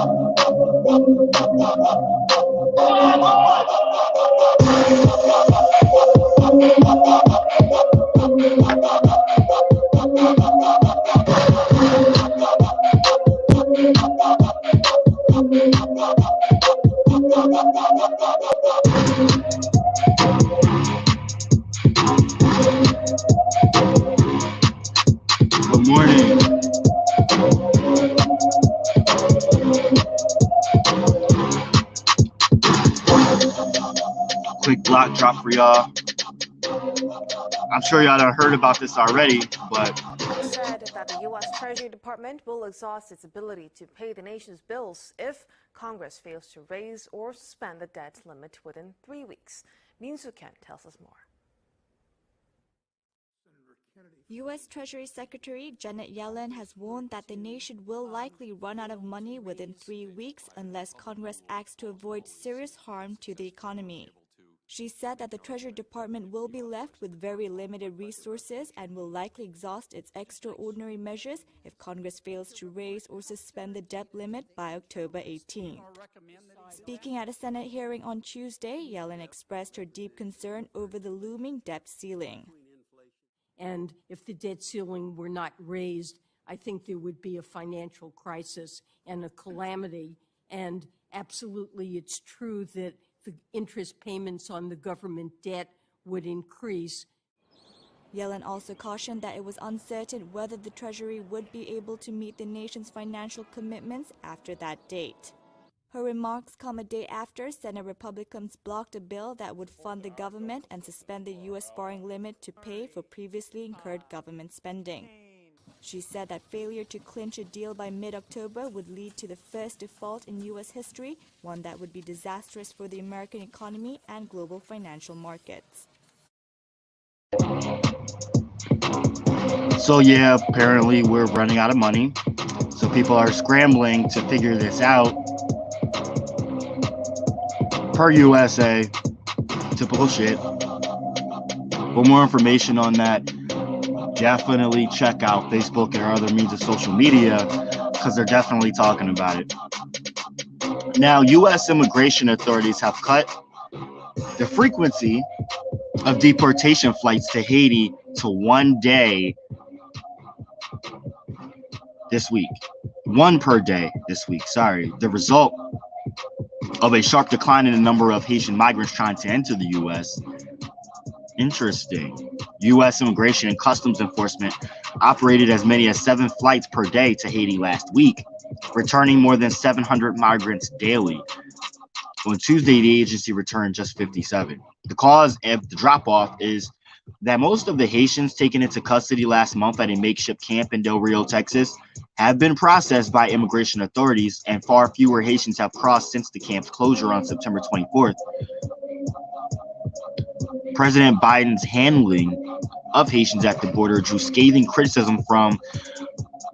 Good morning. Quick block drop for y'all. I'm sure y'all done heard about this already, but said that the U.S. Treasury Department will exhaust its ability to pay the nation's bills if Congress fails to raise or suspend the debt limit within 3 weeks. Min Soo-Ken tells us more. U.S. Treasury Secretary Janet Yellen has warned that the nation will likely run out of money within 3 weeks unless Congress acts to avoid serious harm to the economy. She said that the Treasury Department will be left with very limited resources and will likely exhaust its extraordinary measures if Congress fails to raise or suspend the debt limit by October 18th. Speaking at a Senate hearing on Tuesday, Yellen expressed her deep concern over the looming debt ceiling. And if the debt ceiling were not raised, I think there would be a financial crisis and a calamity. And absolutely, it's true that the interest payments on the government debt would increase. Yellen also cautioned that it was uncertain whether the Treasury would be able to meet the nation's financial commitments after that date. Her remarks come a day after Senate Republicans blocked a bill that would fund the government and suspend the U.S. borrowing limit to pay for previously incurred government spending. She said that failure to clinch a deal by mid-October would lead to the first default in U.S. history, one that would be disastrous for the American economy and global financial markets. so yeah, apparently we're running out of money. So people are scrambling to figure this out. Per USA, typical shit. For more information on that, definitely check out Facebook and our other means of social media because they're definitely talking about it. Now, U.S. immigration authorities have cut the frequency of deportation flights to Haiti to 1 day this week. 1 per day this week, sorry. The result of a sharp decline in the number of Haitian migrants trying to enter the U.S. Interesting. U.S. Immigration and Customs Enforcement operated as many as 7 flights per day to Haiti last week, returning more than 700 migrants daily. On Tuesday, the agency returned just 57. The cause of the drop-off is that most of the Haitians taken into custody last month at a makeshift camp in Del Rio, Texas, have been processed by immigration authorities, and far fewer Haitians have crossed since the camp's closure on September 24th. President Biden's handling of Haitians at the border drew scathing criticism from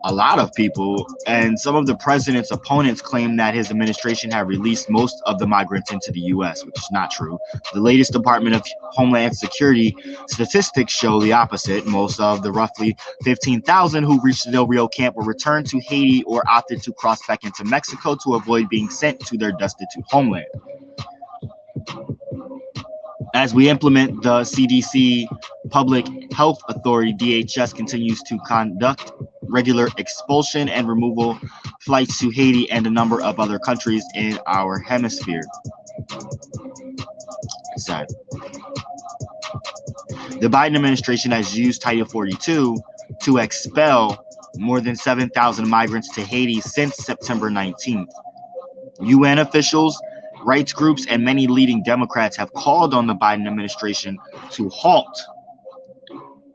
a lot of people, and some of the president's opponents claim that his administration had released most of the migrants into the U.S., which is not true. The latest Department of Homeland Security statistics show the opposite. Most of the roughly 15,000 who reached the Del Rio camp were returned to Haiti or opted to cross back into Mexico to avoid being sent to their destitute homeland. As we implement the CDC Public Health Authority, DHS continues to conduct regular expulsion and removal flights to Haiti and a number of other countries in our hemisphere. Sad. The Biden administration has used Title 42 to expel more than 7,000 migrants to Haiti since September 19th. UN officials, rights groups, and many leading Democrats have called on the Biden administration to halt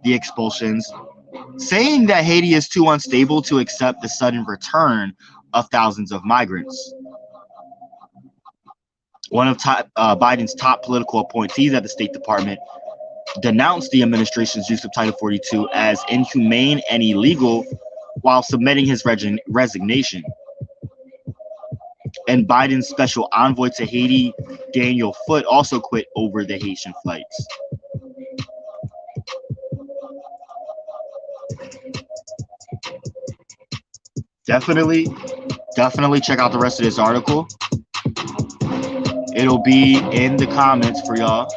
the expulsions, saying that Haiti is too unstable to accept the sudden return of thousands of migrants. One of Biden's top political appointees at the State Department denounced the administration's use of Title 42 as inhumane and illegal while submitting his resignation. And Biden's special envoy to Haiti, Daniel Foote, also quit over the Haitian flights. Definitely definitely check out the rest of this article. It'll be in the comments for y'all.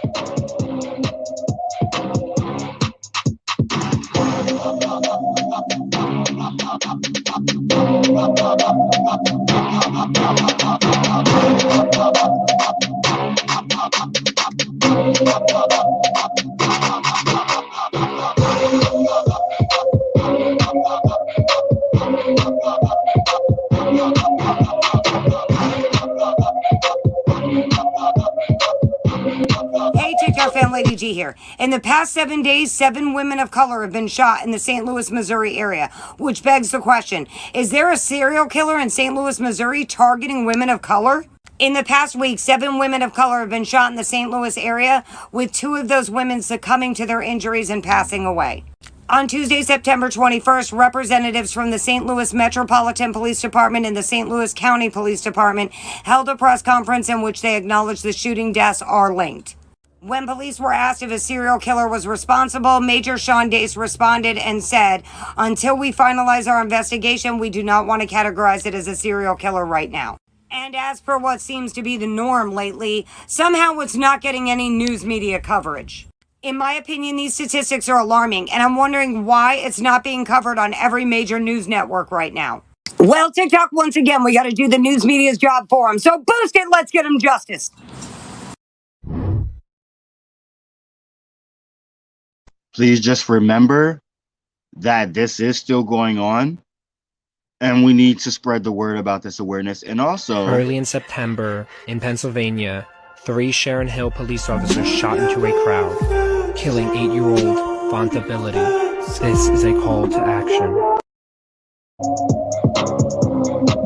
Hey, TikTok fan, Lady G here. In the past 7 days, 7 women of color have been shot in the St. Louis, Missouri area, which begs the question, is there a serial killer in St. Louis, Missouri targeting women of color? In the past week, 7 women of color have been shot in the St. Louis area, with 2 of those women succumbing to their injuries and passing away. On Tuesday, September 21st, representatives from the St. Louis Metropolitan Police Department and the St. Louis County Police Department held a press conference in which they acknowledged the shooting deaths are linked. When police were asked if a serial killer was responsible, Major Sean Dace responded and said, "Until we finalize our investigation, we do not want to categorize it as a serial killer right now." And as per what seems to be the norm lately, somehow it's not getting any news media coverage. In my opinion, these statistics are alarming, and I'm wondering why it's not being covered on every major news network right now. Well, TikTok, once again, we got to do the news media's job for them. So boost it, let's get them justice. Please just remember that this is still going on, and we need to spread the word about this awareness. And also, early in September, in Pennsylvania, 3 Sharon Hill police officers shot into a crowd, killing 8-year-old Vonta Billady. This is a call to action.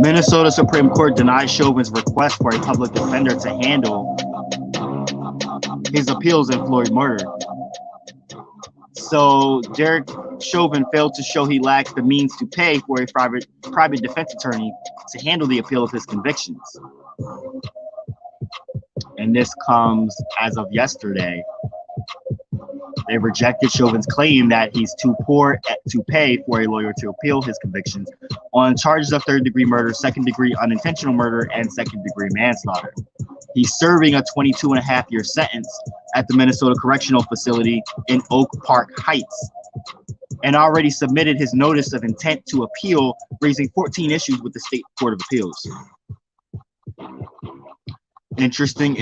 Minnesota Supreme Court denied Chauvin's request for a public defender to handle his appeals in Floyd murder. So Derek Chauvin failed to show he lacks the means to pay for a private defense attorney to handle the appeal of his convictions. And this comes as of yesterday. They rejected Chauvin's claim that he's too poor to pay for a lawyer to appeal his convictions on charges of 3rd-degree murder, 2nd-degree unintentional murder, and 2nd-degree manslaughter. He's serving a 22.5-year sentence at the Minnesota Correctional Facility in Oak Park Heights, and already submitted his notice of intent to appeal, raising 14 issues with the State Court of Appeals. Interesting.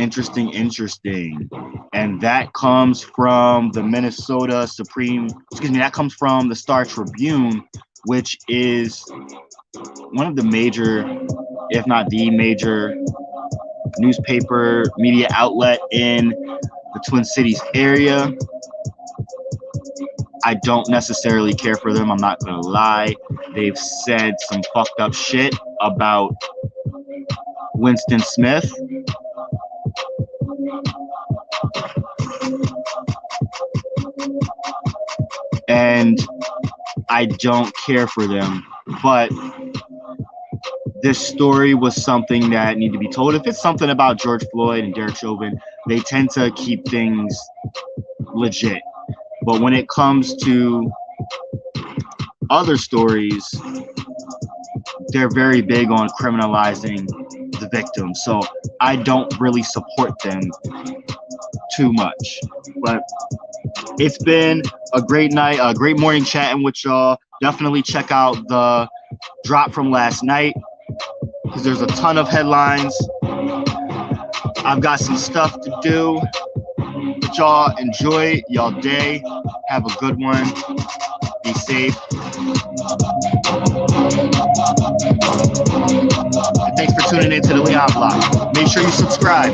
And that comes from the that comes from the Star Tribune, which is one of the major, if not the major, newspaper media outlet in the Twin Cities area. I don't necessarily care for them, I'm not gonna lie. They've said some fucked up shit about Winston Smith. And I don't care for them, but this story was something that needed to be told. If it's something about George Floyd and Derek Chauvin, they tend to keep things legit. But when it comes to other stories, they're very big on criminalizing the victim. So I don't really support them too much. But it's been a great night, a great morning chatting with y'all. Definitely check out the drop from last night, because there's a ton of headlines. I've got some stuff to do. But y'all enjoy y'all day. Have a good one. Be safe. And thanks for tuning in to the Leon Block. Make sure you subscribe.